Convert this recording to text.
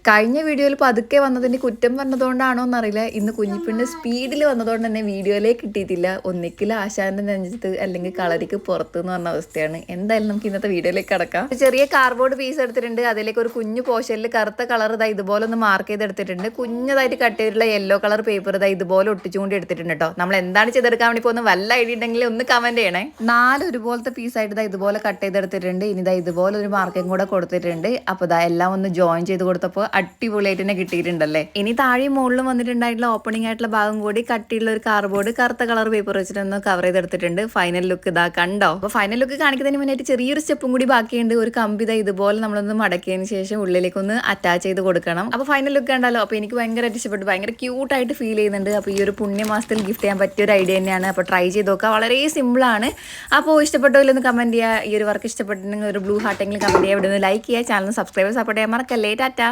കഴിഞ്ഞ വീഡിയോയിൽ പതുക്കെ വന്നതിൻ്റെ കുറ്റം പറഞ്ഞതുകൊണ്ടാണോ എന്നറിയില്ല, ഇന്ന് കുഞ്ഞിപ്പെണ്ണ് സ്പീഡിൽ വന്നതുകൊണ്ട് തന്നെ വീഡിയോയിലേക്ക് കിട്ടിയിട്ടില്ല. ഒന്നിക്കിൽ ആശാന്റെ നെഞ്ചത്ത് അല്ലെങ്കിൽ കളരിക്ക് പുറത്ത് എന്ന് പറഞ്ഞ അവസ്ഥയാണ്. എന്തായാലും നമുക്ക് ഇന്നത്തെ വീഡിയോയിലേക്ക് കടക്കാം. ചെറിയ കാർഡ്ബോർഡ് പീസ് എടുത്തിട്ടുണ്ട്. അതിലേക്ക് ഒരു കുഞ്ഞു പോഷനിൽ കറുത്ത കളർ ഇതാ ഇതുപോലെ ഒന്ന് മാർക്ക് ചെയ്തെടുത്തിട്ടുണ്ട്. കുഞ്ഞതായിട്ട് കട്ട് ചെയ്തിട്ടുള്ള യെല്ലോ കളർ പേപ്പർ ഇതാ ഇതുപോലെ ഒട്ടിച്ചുകൊണ്ട് എടുത്തിട്ടുണ്ട് കേട്ടോ. നമ്മൾ എന്താണ് ചെയ്തെടുക്കാൻ വേണ്ടി പോകുന്നത് വല്ല ഐഡിയ ഉണ്ടെങ്കിൽ ഒന്ന് കമന്റ് ചെയ്യണേ. 4 ഒരുപോലത്തെ പീസായിട്ട് ഇതാ ഇതുപോലെ കട്ട് ചെയ്തെടുത്തിട്ടുണ്ട്. ഇനി ഇതാ ഇതുപോലെ ഒരു മാർക്കിംഗ് കൂടെ കൊടുത്തിട്ടുണ്ട്. അപ്പോൾ ഇതാ എല്ലാം ഒന്ന് ജോയിൻ ചെയ്ത് കൊടുത്തപ്പോൾ അടിപൊളിയായിട്ട് തന്നെ കിട്ടിയിട്ടുണ്ടല്ലേ. ഇനി താഴെയും മുകളിലും വന്നിട്ടുണ്ടായിട്ടുള്ള ഓപ്പണിംഗ് ആയിട്ടുള്ള ഭാഗം കൂടി കട്ടിയുള്ള ഒരു കാർഡ്ബോർഡ് കറുത്ത കളർ പേപ്പർ വെച്ചിട്ടൊന്ന് കവർ ചെയ്തെടുത്തിട്ടുണ്ട്. ഫൈനൽ ലുക്ക് ഇതാ കണ്ടോ. അപ്പോൾ ഫൈനൽ ലുക്ക് കാണിക്കുന്നതിന് മുന്നായിട്ട് ചെറിയൊരു സ്റ്റെപ്പും കൂടി ബാക്കിയുണ്ട്. ഒരു കമ്പി ഇതാ ഇതുപോലെ നമ്മളൊന്ന് മടക്കിയതിന് ശേഷം ഉള്ളിലേക്ക് ഒന്ന് അറ്റാച്ച് ചെയ്ത് കൊടുക്കണം. അപ്പോൾ ഫൈനൽ ലുക്ക് കണ്ടല്ലോ. അപ്പോൾ എനിക്ക് ഭയങ്കരമായിട്ട് ഇഷ്ടപ്പെട്ടു. ഭയങ്കര ക്യൂട്ടായിട്ട് ഫീൽ ചെയ്യുന്നുണ്ട്. അപ്പോൾ ഈ ഒരു പുണ്യമാസത്തിൽ ഗിഫ്റ്റ് ചെയ്യാൻ പറ്റിയ ഒരു ഐഡിയ തന്നെയാണ്. അപ്പോൾ ട്രൈ ചെയ്ത് നോക്കുക. വളരെ സിമ്പിളാണ്. അപ്പോൾ ഇഷ്ടപ്പെട്ടോയിലൊന്ന് കമന്റ് ചെയ്യുക. ഈ ഒരു വർക്ക് ഇഷ്ടപ്പെട്ടിട്ടുണ്ടെങ്കിൽ ഒരു ബ്ലൂ ഹാർട്ടെങ്കിലും കമന്റ് ചെയ്യുക. ഇവിടെ നിന്ന് ലൈക്ക് ചെയ്യുക. ചാനൽ സബ്സ്ക്രൈബ് സപ്പോർട്ട് ചെയ്യാൻ മറക്കല്ലേ. ടാറ്റാ.